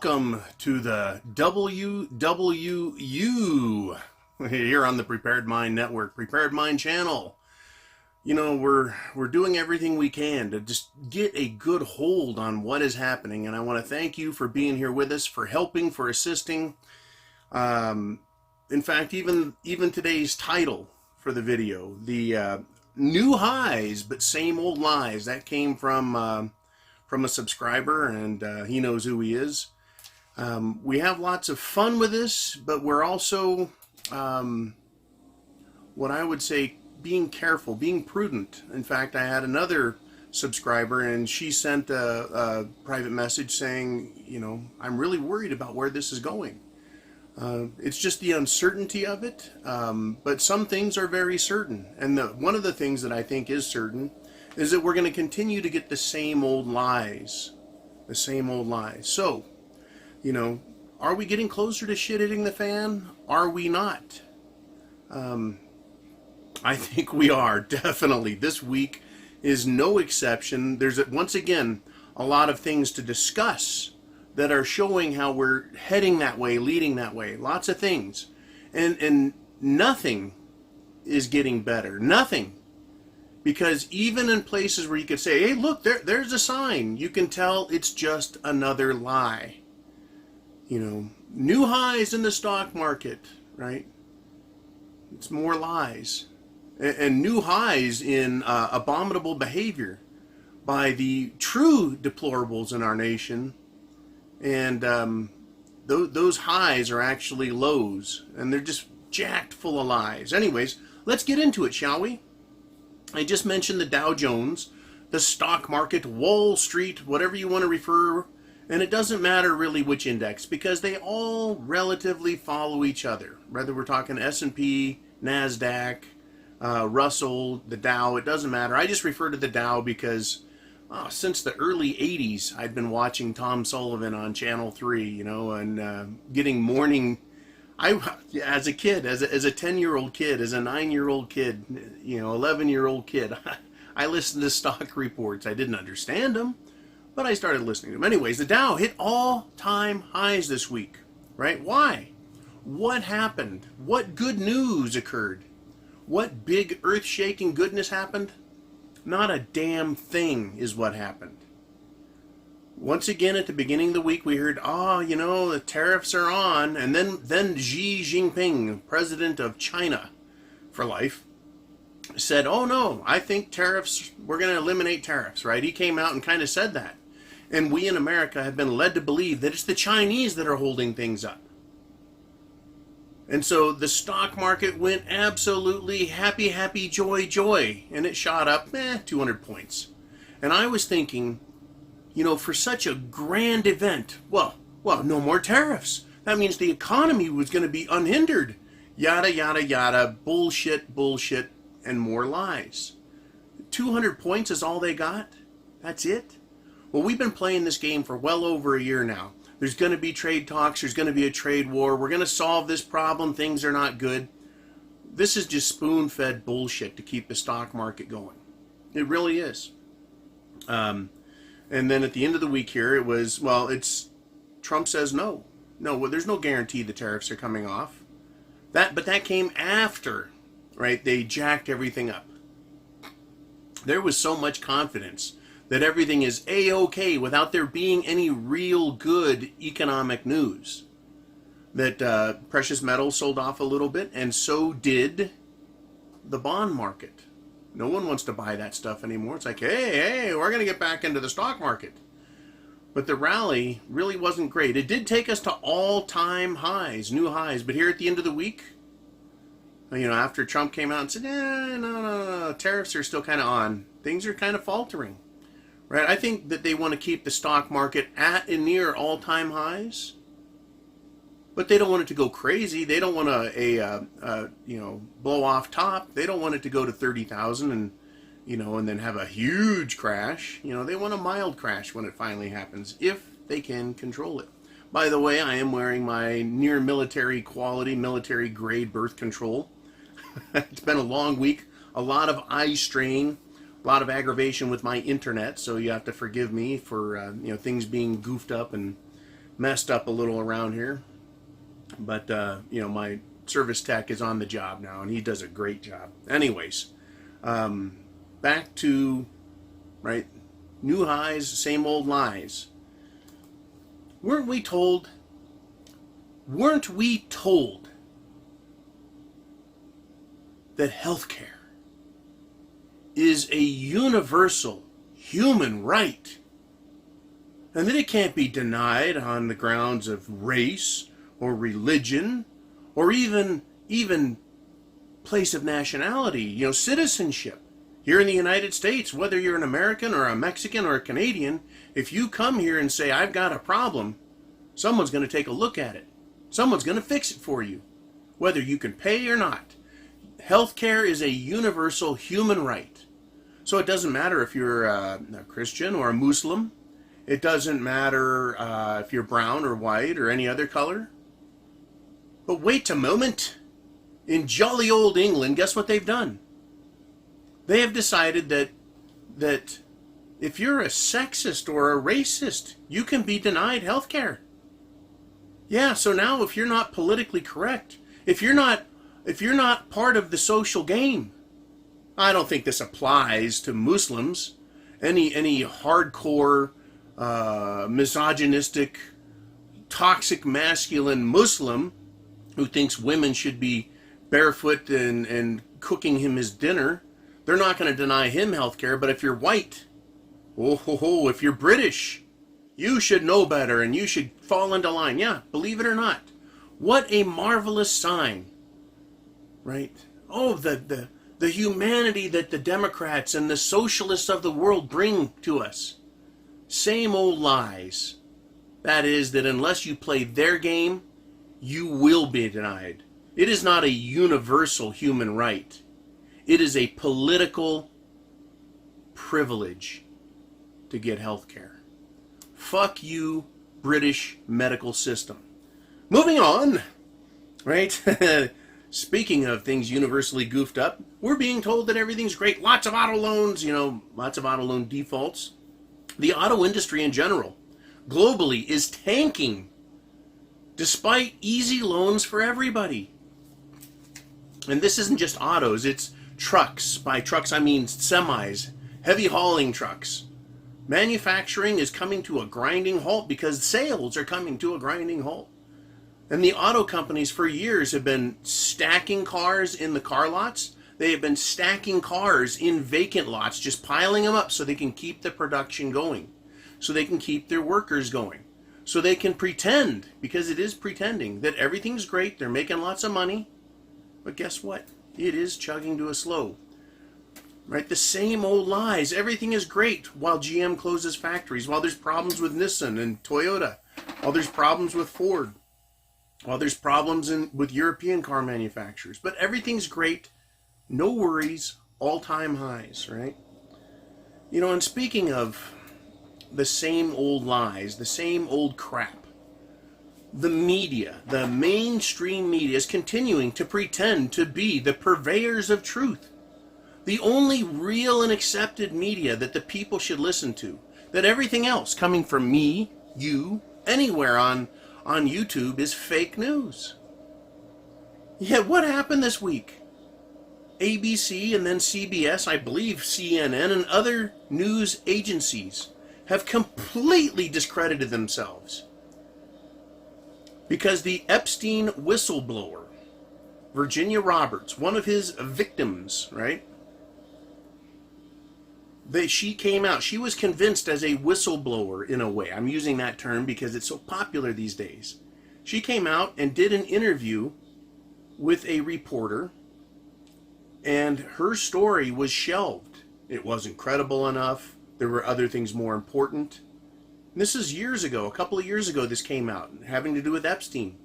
Welcome to the WWU here on the Prepared Mind Network, Prepared Mind channel. You know, we're doing everything we can to just get a good hold on what is happening, and I want to thank you for being here with us, for helping, for assisting. In fact, even today's title for the video, the new highs but same old lies, that came from a subscriber, and he knows who he is. We have lots of fun with this, but we're also, what I would say, being careful, being prudent. In fact, I had another subscriber, and she sent a private message saying, you know, I'm really worried about where this is going. It's just the uncertainty of it, but some things are very certain. And one of the things that I think is certain is that we're going to continue to get the same old lies. The same old lies. So, you know, are we getting closer to shit hitting the fan? Are we not? I think we are, definitely. This week is no exception. There's, once again, a lot of things to discuss that are showing how we're heading that way, leading that way. Lots of things. And nothing is getting better. Nothing. Because even in places where you could say, hey, look, there's a sign, you can tell it's just another lie. You know, new highs in the stock market, right? It's more lies. And new highs in abominable behavior by the true deplorables in our nation. And those highs are actually lows. And they're just jacked full of lies. Anyways, let's get into it, shall we? I just mentioned the Dow Jones, the stock market, Wall Street, whatever you want to refer, and it doesn't matter really which index because they all relatively follow each other. Whether we're talking S&P, NASDAQ, Russell, the Dow, it doesn't matter. I just refer to the Dow because since the early 80s, I've been watching Tom Sullivan on Channel 3, you know, and getting morning... as a kid, as a 10-year-old kid, as a 9-year-old kid, you know, 11-year-old kid, I listened to stock reports. I didn't understand them, but I started listening to them. Anyways, the Dow hit all-time highs this week, right? Why? What happened? What good news occurred? What big earth-shaking goodness happened? Not a damn thing is what happened. Once again, at the beginning of the week, we heard, you know, the tariffs are on. And then Xi Jinping, president of China for life, said, oh, no, I think tariffs, we're going to eliminate tariffs, right? He came out and kind of said that. And we in America have been led to believe that it's the Chinese that are holding things up. And so the stock market went absolutely happy, happy, joy, joy. And it shot up, 200 points. And I was thinking... You know, for such a grand event, well, no more tariffs. That means the economy was going to be unhindered. Yada, yada, yada, bullshit, bullshit, and more lies. 200 points is all they got? That's it? Well, we've been playing this game for well over a year now. There's going to be trade talks. There's going to be a trade war. We're going to solve this problem. Things are not good. This is just spoon-fed bullshit to keep the stock market going. It really is. And then at the end of the week here, it was, Trump says no. No, there's no guarantee the tariffs are coming off. But that came after, right? They jacked everything up. There was so much confidence that everything is A-OK without there being any real good economic news. That precious metals sold off a little bit, and so did the bond market. No one wants to buy that stuff anymore. It's like, hey, we're going to get back into the stock market. But the rally really wasn't great. It did take us to all-time highs, new highs. But here at the end of the week, you know, after Trump came out and said, no, tariffs are still kind of on. Things are kind of faltering, right? I think that they want to keep the stock market at and near all-time highs. But they don't want it to go crazy. They don't want a blow off top. They don't want it to go to 30,000 and, you know, and then have a huge crash. You know, they want a mild crash when it finally happens, if they can control it. By the way, I am wearing my near military quality, military grade birth control. It's been a long week, a lot of eye strain, a lot of aggravation with my internet, so you have to forgive me for, things being goofed up and messed up a little around here. But, my service tech is on the job now, and he does a great job. Anyways, back to, right, new highs, same old lies. Weren't we told that healthcare is a universal human right, and that it can't be denied on the grounds of race or religion or even place of nationality, citizenship? Here in the United States, whether you're an American or a Mexican or a Canadian, if you come here and say, I've got a problem, someone's going to take a look at it. Someone's going to fix it for you, whether you can pay or not. Healthcare is a universal human right. So it doesn't matter if you're a Christian or a Muslim. It doesn't matter if you're brown or white or any other color. But wait a moment. In jolly old England, guess what they've done? They have decided that if you're a sexist or a racist, you can be denied health care. Yeah, so now if you're not politically correct, if you're not part of the social game, I don't think this applies to Muslims, any hardcore, misogynistic, toxic masculine Muslim who thinks women should be barefoot and cooking him his dinner. They're not going to deny him health care. But if you're white, if you're British, you should know better and you should fall into line. Yeah, believe it or not. What a marvelous sign, right? Oh, the humanity that the Democrats and the socialists of the world bring to us. Same old lies. That is, that unless you play their game, you will be denied. It is not a universal human right. It is a political privilege to get health care. Fuck you, British medical system. Moving on, right? Speaking of things universally goofed up, we're being told that everything's great. Lots of auto loans, lots of auto loan defaults. The auto industry in general, globally, is tanking despite easy loans for everybody. And this isn't just autos, it's trucks. By trucks, I mean semis, heavy hauling trucks. Manufacturing is coming to a grinding halt because sales are coming to a grinding halt. And the auto companies for years have been stacking cars in the car lots. They have been stacking cars in vacant lots, just piling them up so they can keep the production going, so they can keep their workers going, so they can pretend, because it is pretending, that everything's great, they're making lots of money. But guess what? It is chugging to a slow. Right? The same old lies. Everything is great while GM closes factories, while there's problems with Nissan and Toyota, while there's problems with Ford, while there's problems with European car manufacturers. But everything's great. No worries. All-time highs, right? And speaking of the same old lies, the same old crap, the media, the mainstream media, is continuing to pretend to be the purveyors of truth. The only real and accepted media that the people should listen to. That everything else coming from me, you, anywhere on YouTube is fake news. Yeah, what happened this week? ABC and then CBS, I believe CNN and other news agencies have completely discredited themselves. Because the Epstein whistleblower, Virginia Roberts, one of his victims, right? She came out. She was convinced as a whistleblower in a way. I'm using that term because it's so popular these days. She came out and did an interview with a reporter, and her story was shelved. It wasn't credible enough. There were other things more important. This is years ago, a couple of years ago this came out, having to do with Epstein.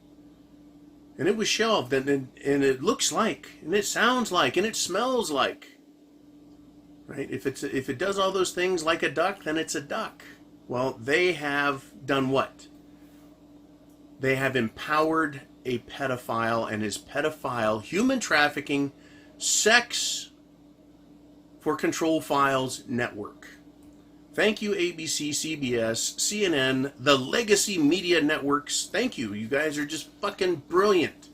And it was shelved, and it looks like, and it sounds like, and it smells like. Right? If it does all those things like a duck, then it's a duck. Well, they have done what? They have empowered a pedophile and his pedophile, human trafficking, sex for control files network. Thank you, ABC, CBS, CNN, the legacy media networks. Thank you. You guys are just fucking brilliant.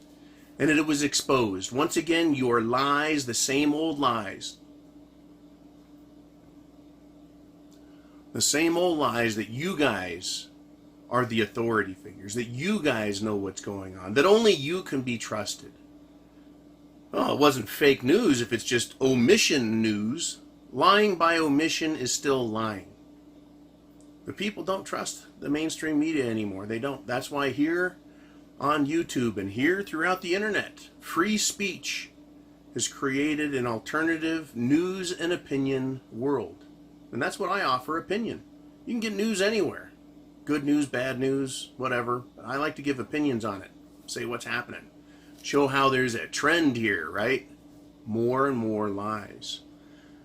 And it was exposed. Once again, your lies, the same old lies. The same old lies that you guys are the authority figures, that you guys know what's going on, that only you can be trusted. Oh, it wasn't fake news if it's just omission news. Lying by omission is still lying. The people don't trust the mainstream media anymore. They don't. That's why here on YouTube and here throughout the internet, free speech has created an alternative news and opinion world. And that's what I offer, opinion. You can get news anywhere. Good news, bad news, whatever. I like to give opinions on it. Say what's happening. Show how there's a trend here, right? More and more lies.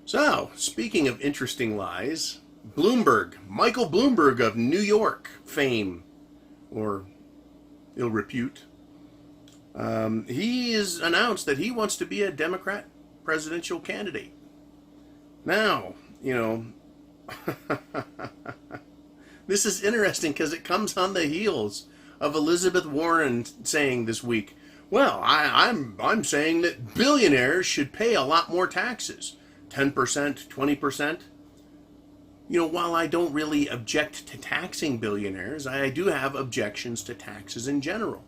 So, speaking of interesting lies, Bloomberg, Michael Bloomberg of New York fame, or ill repute, he has announced that he wants to be a Democrat presidential candidate. Now, you know, this is interesting because it comes on the heels of Elizabeth Warren saying this week, well, I'm saying that billionaires should pay a lot more taxes, 10%, 20%. You know, while I don't really object to taxing billionaires, I do have objections to taxes in general.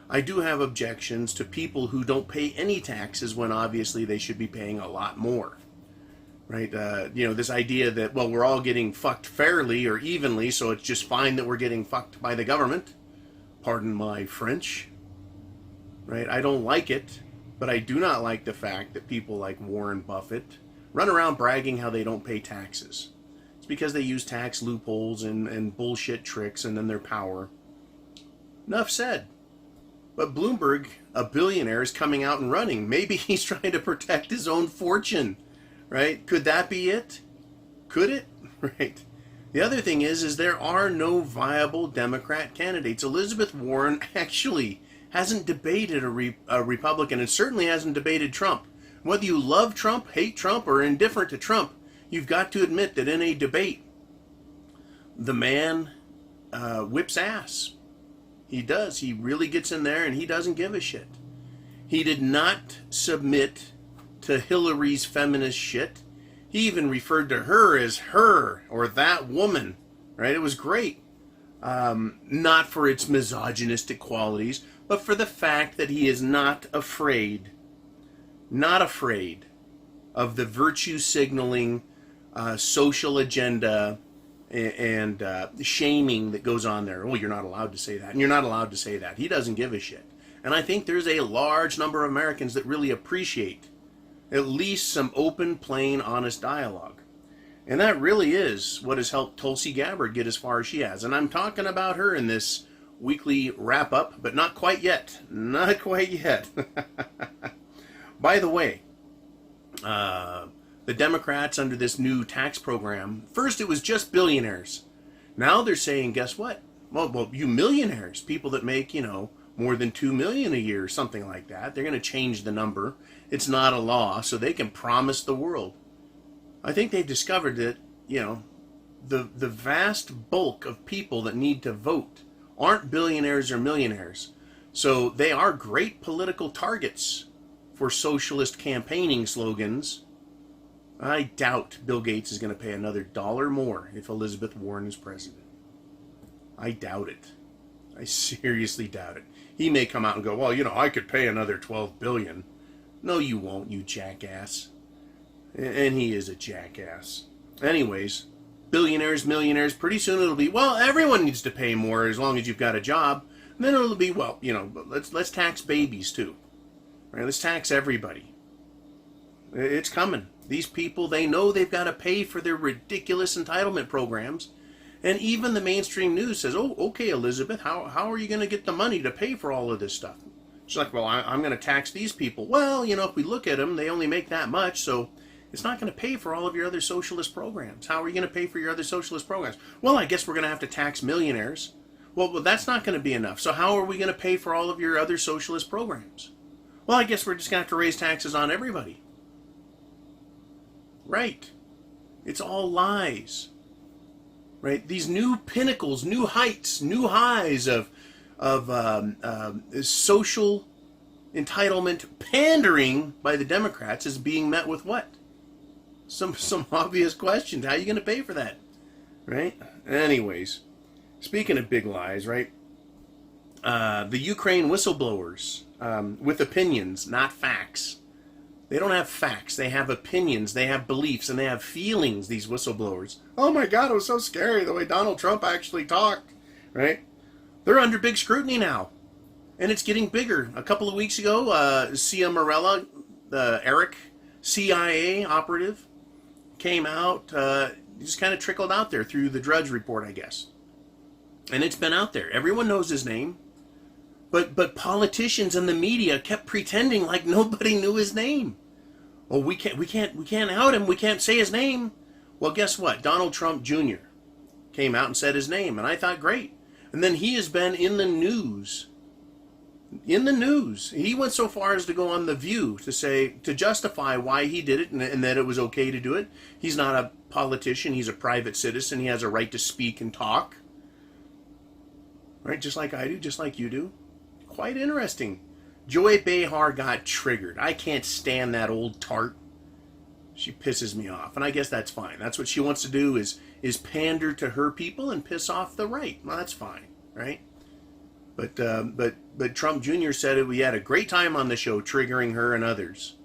I do have objections to people who don't pay any taxes when obviously they should be paying a lot more. Right? You know, this idea that, well, we're all getting fucked fairly or evenly, so it's just fine that we're getting fucked by the government. Pardon my French. Right? I don't like it, but I do not like the fact that people like Warren Buffett run around bragging how they don't pay taxes. It's because they use tax loopholes and bullshit tricks and then their power. Enough said. But Bloomberg, a billionaire, is coming out and running. Maybe he's trying to protect his own fortune. Right? Could that be it? Could it? Right. The other thing is there are no viable Democrat candidates. Elizabeth Warren actually hasn't debated a Republican and certainly hasn't debated Trump. Whether you love Trump, hate Trump, or are indifferent to Trump, you've got to admit that in a debate, the man whips ass. He does. He really gets in there and he doesn't give a shit. He did not submit to Hillary's feminist shit. He even referred to her as her or that woman, right? It was great. Not for its misogynistic qualities, but for the fact that he is not afraid of the virtue signaling, social agenda and shaming that goes on there. Oh, you're not allowed to say that, and you're not allowed to say that. He doesn't give a shit. And I think there's a large number of Americans that really appreciate at least some open, plain, honest dialogue. And that really is what has helped Tulsi Gabbard get as far as she has. And I'm talking about her in this weekly wrap-up, but not quite yet. Not quite yet. By the way, the Democrats under this new tax program, first it was just billionaires. Now they're saying, guess what? Well, you millionaires, people that make, you know, more than $2 million a year, something like that. They're going to change the number. It's not a law, so they can promise the world. I think they've discovered that, you know, the vast bulk of people that need to vote aren't billionaires or millionaires. So they are great political targets for socialist campaigning slogans. I doubt Bill Gates is going to pay another dollar more if Elizabeth Warren is president. I doubt it. I seriously doubt it. He may come out and go, well, you know, I could pay another $12 billion. No, you won't, you jackass. And he is a jackass. Anyways, billionaires, millionaires, pretty soon it'll be, well, everyone needs to pay more as long as you've got a job. And then it'll be, well, you know, let's tax babies too. Right? Let's tax everybody. It's coming. These people, they know they've got to pay for their ridiculous entitlement programs. And even the mainstream news says, oh, okay, Elizabeth, how are you going to get the money to pay for all of this stuff? She's like, well, I'm going to tax these people. Well, you know, if we look at them, they only make that much, so it's not going to pay for all of your other socialist programs. How are you going to pay for your other socialist programs? Well, I guess we're going to have to tax millionaires. Well, that's not going to be enough. So how are we going to pay for all of your other socialist programs? Well, I guess we're just going to have to raise taxes on everybody. Right. It's all lies. right? These new pinnacles, new heights, new highs of social entitlement pandering by the Democrats is being met with what? Some obvious questions. How are you going to pay for that, right? Anyways, speaking of big lies, right? The Ukraine whistleblowers with opinions, not facts. They don't have facts. They have opinions. They have beliefs, and they have feelings. These whistleblowers. Oh my God, it was so scary the way Donald Trump actually talked, right? They're under big scrutiny now, and it's getting bigger. A couple of weeks ago, Sia Morella, the Eric CIA operative, came out, just kind of trickled out there through the Drudge Report, I guess. And it's been out there. Everyone knows his name. But politicians and the media kept pretending like nobody knew his name. Well, we can't out him. We can't say his name. Well, guess what? Donald Trump Jr. came out and said his name, and I thought, great. And then he has been in the news. In the news. He went so far as to go on The View to justify why he did it and that it was okay to do it. He's not a politician. He's a private citizen. He has a right to speak and talk. Right? Just like I do, just like you do. Quite interesting. Joy Behar got triggered. I can't stand that old tart. She pisses me off, and I guess that's fine. That's what she wants to do is pander to her people and piss off the right. Well, that's fine, right? But Trump Jr. said we had a great time on the show, triggering her and others.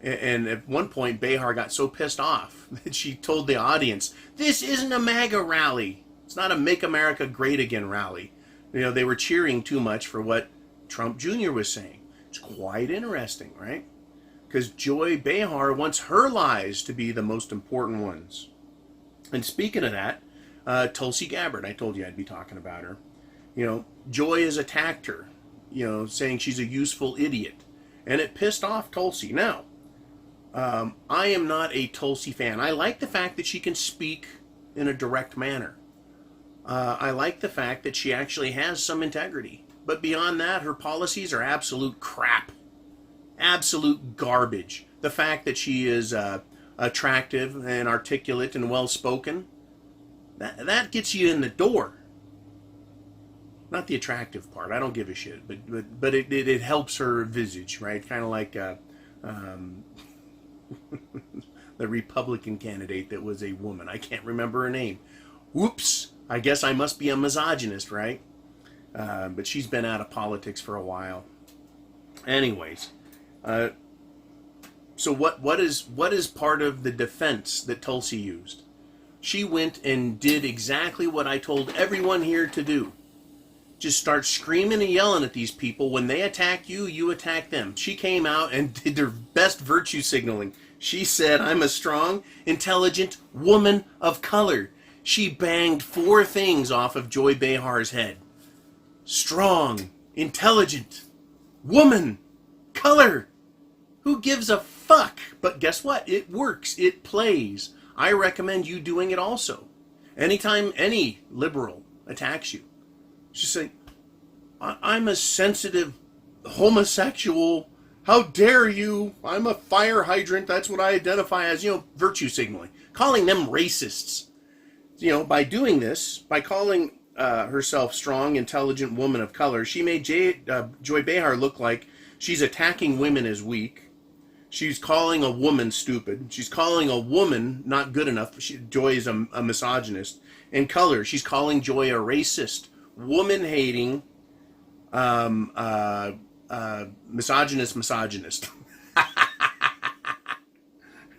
And at one point, Behar got so pissed off that she told the audience, "This isn't a MAGA rally. It's not a Make America Great Again rally." You know, they were cheering too much for what Trump Jr. was saying. It's quite interesting, right? Because Joy Behar wants her lies to be the most important ones. And speaking of that, Tulsi Gabbard, I told you I'd be talking about her. You know, Joy has attacked her, you know, saying she's a useful idiot. And it pissed off Tulsi. Now, I am not a Tulsi fan. I like the fact that she can speak in a direct manner. I like the fact that she actually has some integrity. But beyond that, her policies are absolute crap. Absolute garbage. The fact that she is attractive and articulate and well-spoken, that gets you in the door. Not the attractive part. I don't give a shit. But it helps her visage, right? Kind of like the Republican candidate that was a woman. I can't remember her name. Whoops. I guess I must be a misogynist, right? But she's been out of politics for a while. Anyways, so what is part of the defense that Tulsi used? She went and did exactly what I told everyone here to do. Just start screaming and yelling at these people. When they attack you, you attack them. She came out and did her best virtue signaling. She said, "I'm a strong, intelligent woman of color." She banged 4 things off of Joy Behar's head. Strong, intelligent, woman, color. Who gives a fuck? But guess what? It works. It plays. I recommend you doing it also. Anytime any liberal attacks you, just say, "I'm a sensitive homosexual. How dare you? I'm a fire hydrant. That's what I identify as," virtue signaling. Calling them racists. By doing this, by calling herself strong, intelligent woman of color, she made Joy Behar look like she's attacking women as weak. She's calling a woman stupid. She's calling a woman not good enough. Joy is a misogynist. And color, she's calling Joy a racist, woman-hating, misogynist.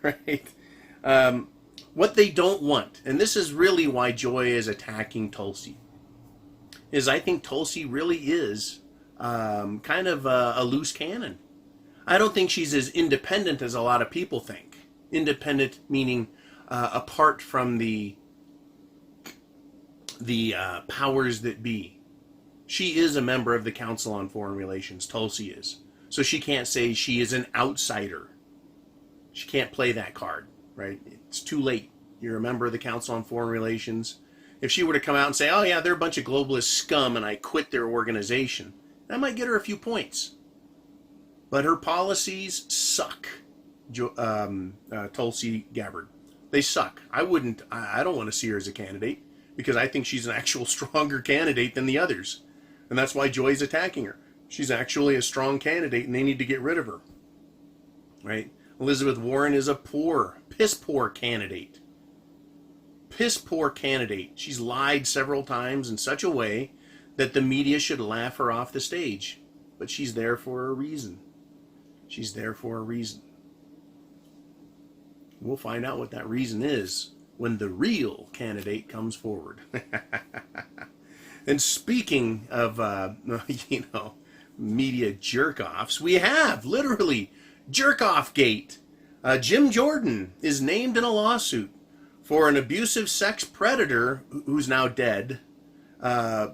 Right? What they don't want, and this is really why Joy is attacking Tulsi, is I think Tulsi really is kind of a loose cannon. I don't think she's as independent as a lot of people think. Independent meaning apart from the powers that be. She is a member of the Council on Foreign Relations. Tulsi is. So she can't say she is an outsider. She can't play that card, right? It's too late. You're a member of the Council on Foreign Relations. If she were to come out and say, "Oh yeah, they're a bunch of globalist scum and I quit their organization," that might get her a few points. But her policies suck, Tulsi Gabbard. They suck. I don't want to see her as a candidate. because I think she's an actual stronger candidate than the others. And that's why Joy's attacking her. She's actually a strong candidate and they need to get rid of her. Right? Elizabeth Warren is a piss poor candidate. Piss poor candidate. She's lied several times in such a way that the media should laugh her off the stage. But she's there for a reason. She's there for a reason. We'll find out what that reason is when the real candidate comes forward. And speaking of, media jerk-offs, we have literally jerk-off gate. Jim Jordan is named in a lawsuit for an abusive sex predator who's now dead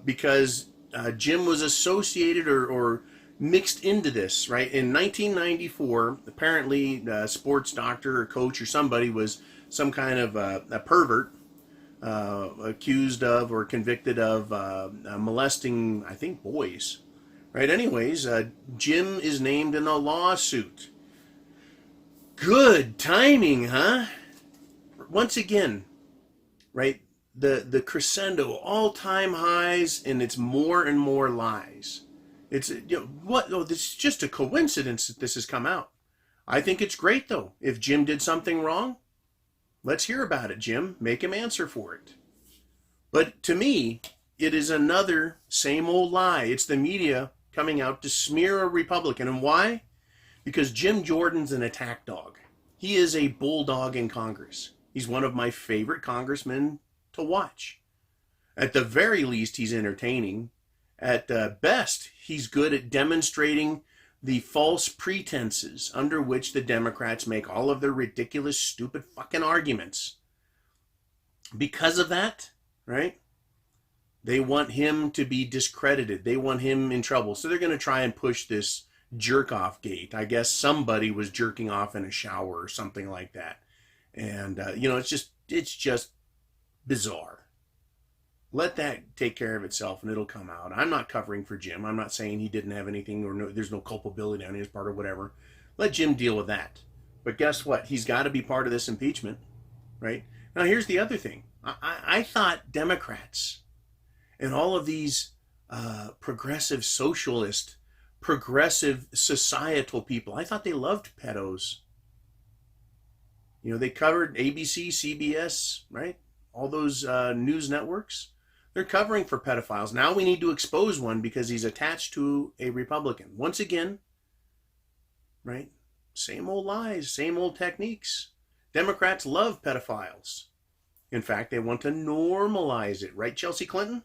because Jim was associated or mixed into this, right? In 1994, apparently a sports doctor or coach or somebody was some kind of a pervert accused of or convicted of molesting, I think, boys, right? Anyways, Jim is named in a lawsuit. Good timing, huh? Once again, right? The crescendo, all-time highs, and it's more and more lies. It's this is just a coincidence that this has come out. I think it's great though. If Jim did something wrong, let's hear about it, Jim. Make him answer for it. But to me, it is another same old lie. It's the media coming out to smear a Republican. And why? Because Jim Jordan's an attack dog. He is a bulldog in Congress. He's one of my favorite congressmen to watch. At the very least, he's entertaining. At best, he's good at demonstrating the false pretenses under which the Democrats make all of their ridiculous, stupid fucking arguments. Because of that, right, they want him to be discredited. They want him in trouble. So they're going to try and push this jerk-off gate. I guess somebody was jerking off in a shower or something like that. And, it's just bizarre. Let that take care of itself and it'll come out. I'm not covering for Jim. I'm not saying he didn't have anything or there's no culpability on his part or whatever. Let Jim deal with that. But guess what? He's got to be part of this impeachment, right? Now, here's the other thing. I thought Democrats and all of these progressive socialist, progressive societal people, I thought they loved pedos. They covered ABC, CBS, right? All those news networks. They're covering for pedophiles. Now we need to expose one because he's attached to a Republican. Once again, right? Same old lies, same old techniques. Democrats love pedophiles. In fact, they want to normalize it. Right, Chelsea Clinton?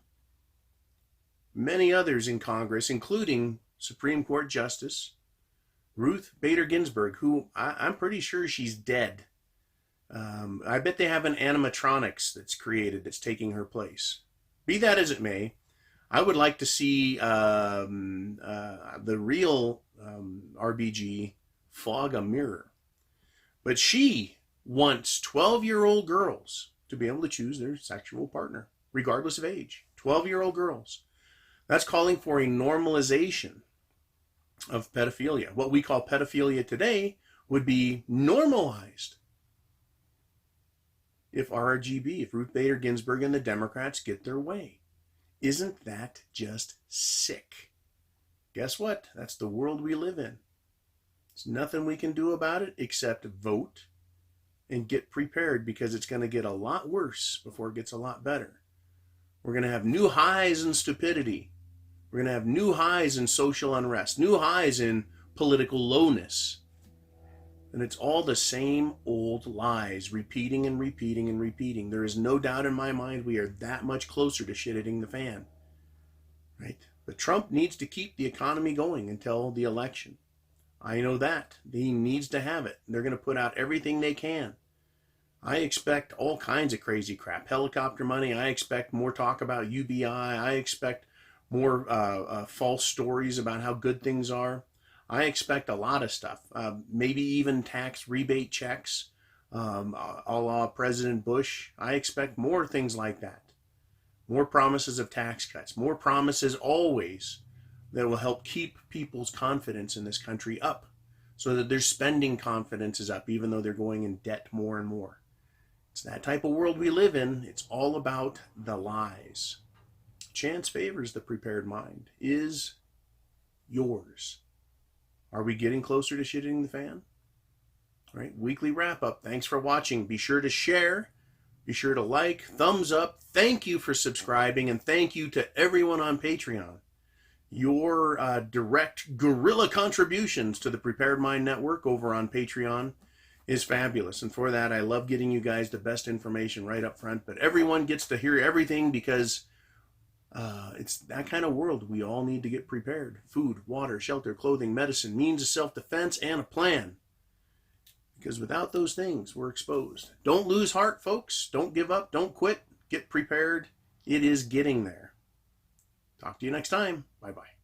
Many others in Congress, including Supreme Court Justice Ruth Bader Ginsburg, who I'm pretty sure she's dead. I bet they have an animatronics that's created that's taking her place. Be that as it may, I would like to see the real RBG fog a mirror. But she wants 12-year-old girls to be able to choose their sexual partner, regardless of age. 12-year-old girls. That's calling for a normalization of pedophilia. What we call pedophilia today would be normalized if RGB, if Ruth Bader Ginsburg and the Democrats get their way. Isn't that just sick? Guess what? That's the world we live in. There's nothing we can do about it except vote and get prepared, because it's going to get a lot worse before it gets a lot better. We're going to have new highs in stupidity. We're going to have new highs in social unrest, new highs in political lowness. And it's all the same old lies, repeating and repeating and repeating. There is no doubt in my mind we are that much closer to shit hitting the fan. Right? But Trump needs to keep the economy going until the election. I know that. He needs to have it. They're going to put out everything they can. I expect all kinds of crazy crap. Helicopter money. I expect more talk about UBI. I expect more false stories about how good things are. I expect a lot of stuff, maybe even tax rebate checks, a la President Bush. I expect more things like that. More promises of tax cuts, more promises always that will help keep people's confidence in this country up so that their spending confidence is up, even though they're going in debt more and more. It's that type of world we live in. It's all about the lies. Chance favors the prepared mind. Is yours. Are we getting closer to shitting the fan? All right, weekly wrap up. Thanks for watching. Be sure to share. Be sure to like, thumbs up. Thank you for subscribing, and thank you to everyone on Patreon. Your direct guerrilla contributions to the Prepared Mind Network over on Patreon is fabulous. And for that, I love getting you guys the best information right up front. But everyone gets to hear everything because it's that kind of world. We all need to get prepared. Food, water, shelter, clothing, medicine, means of self-defense, and a plan. Because without those things, we're exposed. Don't lose heart, folks. Don't give up. Don't quit. Get prepared. It is getting there. Talk to you next time. Bye-bye.